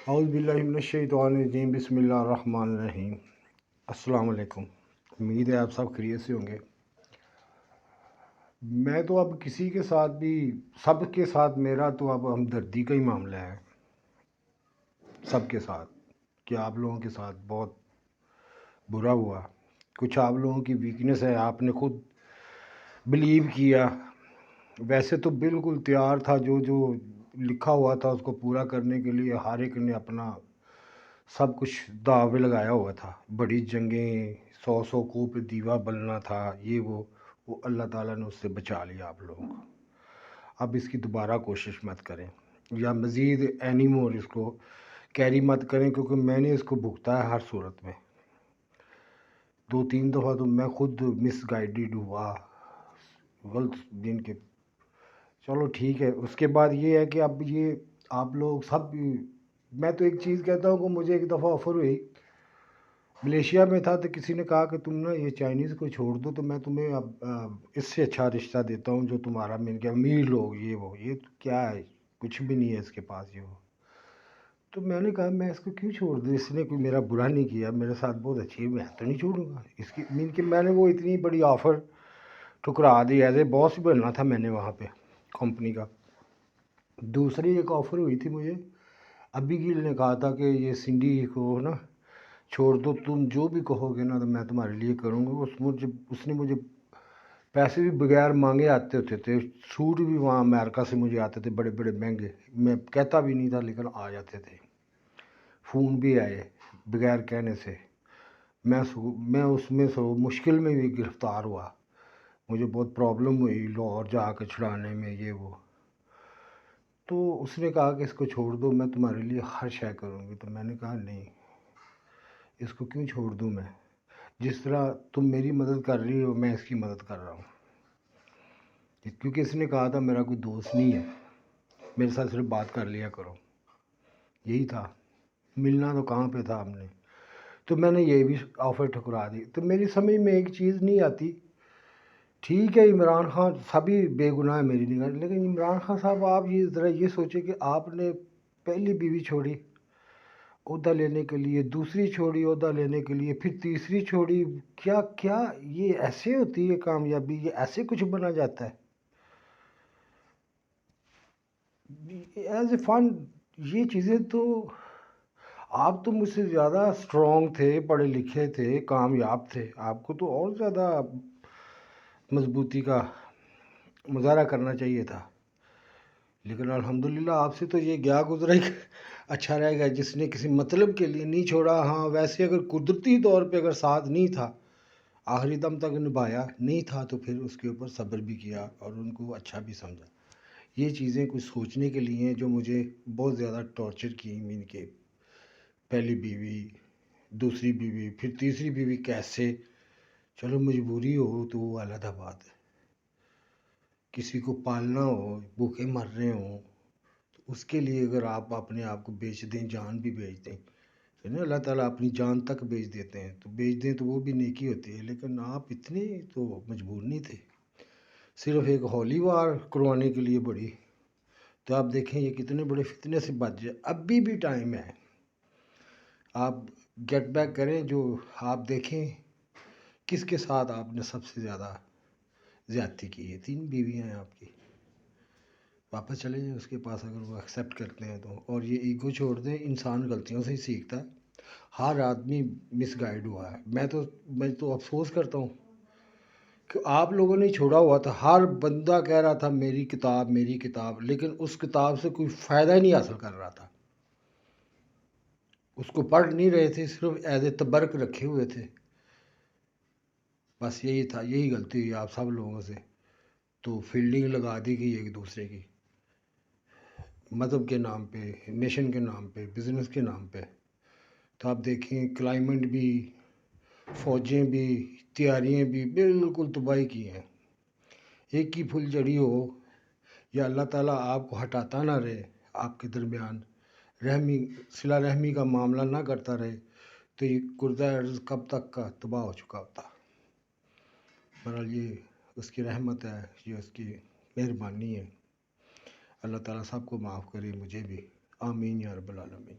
اعوذ باللہ من الشیطان الرجیم، بسم اللہ الرحمن الرحیم۔ السلام علیکم، امید ہے آپ سب خیریت سے ہوں گے۔ میں تو اب کسی کے ساتھ بھی، سب کے ساتھ میرا تو اب ہمدردی کا ہی معاملہ ہے، سب کے ساتھ، کہ آپ لوگوں کے ساتھ بہت برا ہوا۔ کچھ آپ لوگوں کی ویکنس ہے، آپ نے خود بلیو کیا، ویسے تو بالکل تیار تھا، جو لکھا ہوا تھا اس کو پورا کرنے کے لیے ہر ایک نے اپنا سب کچھ داو پہ لگایا ہوا تھا، بڑی جنگیں، 100 کو پہ دیوا بلنا تھا، یہ وہ اللہ تعالیٰ نے اس سے بچا لیا آپ لوگوں کو۔ اب اس کی دوبارہ کوشش مت کریں، یا مزید اینی مور اس کو کیری مت کریں، کیونکہ میں نے اس کو بھگتا ہے ہر صورت میں۔ 2-3 دفعہ تو میں خود مس گائیڈڈ ہوا، غلط دن کے۔ چلو ٹھیک ہے، اس کے بعد یہ ہے کہ اب یہ آپ لوگ سب، میں تو ایک چیز کہتا ہوں کہ مجھے ایک دفعہ آفر ہوئی، ملیشیا میں تھا، تو کسی نے کہا کہ تم نا یہ چائنیز کو چھوڑ دو تو میں تمہیں اب اس سے اچھا رشتہ دیتا ہوں جو تمہارا مل گیا، امیر لوگ، یہ وہ، یہ تو کیا ہے، کچھ بھی نہیں ہے اس کے پاس، یہ وہ۔ تو میں نے کہا میں اس کو کیوں چھوڑ دوں، اس نے کوئی میرا برا نہیں کیا، میرے ساتھ بہت اچھی ہے، میں تو نہیں چھوڑوں گا اس کی مین کہ میں نے وہ اتنی بڑی آفر ٹھکرا دی، ایز اے باس بھی بننا تھا میں نے وہاں پہ کمپنی کا۔ دوسری ایک آفر ہوئی تھی مجھے، ابھی گیل نے کہا تھا کہ یہ سنڈی کو نا چھوڑ دو، تم جو بھی کہو گے نا تو میں تمہارے لیے کروں گا۔ اس نے مجھے پیسے بھی بغیر مانگے آتے ہوتے تھے، سوٹ بھی وہاں امریکہ سے مجھے آتے تھے بڑے بڑے مہنگے، میں کہتا بھی نہیں تھا لیکن آ جاتے تھے، فون بھی آئے بغیر کہنے سے۔ میں اس میں مشکل میں بھی گرفتار ہوا، مجھے بہت پرابلم ہوئی لاہور جا کے چھڑانے میں، یہ وہ۔ تو اس نے کہا کہ اس کو چھوڑ دو، میں تمہارے لیے ہر شے کروں گی۔ تو میں نے کہا نہیں، اس کو کیوں چھوڑ دوں میں، جس طرح تم میری مدد کر رہی ہو میں اس کی مدد کر رہا ہوں، کیونکہ اس نے کہا تھا میرا کوئی دوست نہیں ہے، میرے ساتھ صرف بات کر لیا کرو، یہی تھا، ملنا تو کہاں پہ تھا ہم نے۔ تو میں نے یہ بھی آفر ٹھکرا دی۔ تو میری سمجھ میں ایک چیز نہیں آتی، ٹھیک ہے عمران خان سبھی بے گناہ ہے میری نگاہ، لیکن عمران خان صاحب آپ یہ ذرا یہ سوچیں کہ آپ نے پہلی بیوی چھوڑی عہدہ لینے کے لیے، دوسری چھوڑی عہدہ لینے کے لیے، پھر تیسری چھوڑی، کیا یہ ایسے ہوتی ہے کامیابی، یہ ایسے کچھ بنا جاتا ہے ایز اے فن؟ یہ چیزیں تو، آپ تو مجھ سے زیادہ اسٹرانگ تھے، پڑھے لکھے تھے، کامیاب تھے، آپ کو تو اور زیادہ مضبوطی کا مظاہرہ کرنا چاہیے تھا، لیکن الحمدللہ آپ سے تو یہ گیا گزرا ہی اچھا رہ گیا، جس نے کسی مطلب کے لیے نہیں چھوڑا۔ ہاں ویسے اگر قدرتی طور پہ اگر ساتھ نہیں تھا، آخری دم تک نبھایا نہیں تھا، تو پھر اس کے اوپر صبر بھی کیا اور ان کو اچھا بھی سمجھا۔ یہ چیزیں کچھ سوچنے کے لیے ہیں جو مجھے بہت زیادہ ٹارچر کی، مین کے پہلی بیوی، دوسری بیوی، پھر تیسری بیوی، کیسے؟ چلو مجبوری ہو تو وہ علیحدہ بات ہے، کسی کو پالنا ہو، بھوکے مر رہے ہوں، تو اس کے لیے اگر آپ اپنے آپ کو بیچ دیں، جان بھی بیچ دیں، نا اللہ تعالیٰ اپنی جان تک بیچ دیتے ہیں، تو بیچ دیں تو وہ بھی نیکی ہوتی ہے، لیکن آپ اتنے تو مجبور نہیں تھے صرف ایک ہولی وار کروانے کے لیے بڑی۔ تو آپ دیکھیں یہ کتنے بڑے فتنے سے بچ جائے، ابھی بھی ٹائم ہے، آپ گیٹ بیک کریں۔ جو آپ دیکھیں کس کے ساتھ آپ نے سب سے زیادہ زیادتی کی ہے، 3 بیویاں ہیں آپ کی، واپس چلے جائیں اس کے پاس اگر وہ ایکسیپٹ کرتے ہیں تو، اور یہ ایگو چھوڑ دیں، انسان غلطیوں سے ہی سیکھتا ہے، ہر آدمی مس گائیڈ ہوا ہے۔ میں تو افسوس کرتا ہوں کہ آپ لوگوں نے چھوڑا ہوا تھا، ہر بندہ کہہ رہا تھا میری کتاب میری کتاب، لیکن اس کتاب سے کوئی فائدہ ہی نہیں حاصل کر رہا تھا، اس کو پڑھ نہیں رہے تھے، صرف ایز اے تبرک رکھے ہوئے تھے، بس یہی تھا، یہی غلطی ہوئی آپ سب لوگوں سے۔ تو فیلڈنگ لگا دی گئی ایک دوسرے کی، مذہب کے نام پہ، نیشن کے نام پہ، بزنس کے نام پہ۔ تو آپ دیکھیں کلائمیٹ بھی، فوجیں بھی، تیاریاں بھی بالکل تباہی کی ہیں۔ ایک ہی پھول جڑی ہو، یا اللہ تعالیٰ آپ کو ہٹاتا نہ رہے، آپ کے درمیان صلہ رحمی کا معاملہ نہ کرتا رہے، تو یہ کردہ ارض کب تک کا تباہ ہو چکا ہوتا۔ بہرحال یہ اس کی رحمت ہے، یہ اس کی مہربانی ہے، اللہ تعالیٰ سب کو معاف کرے، مجھے بھی، آمین یا رب العالمین۔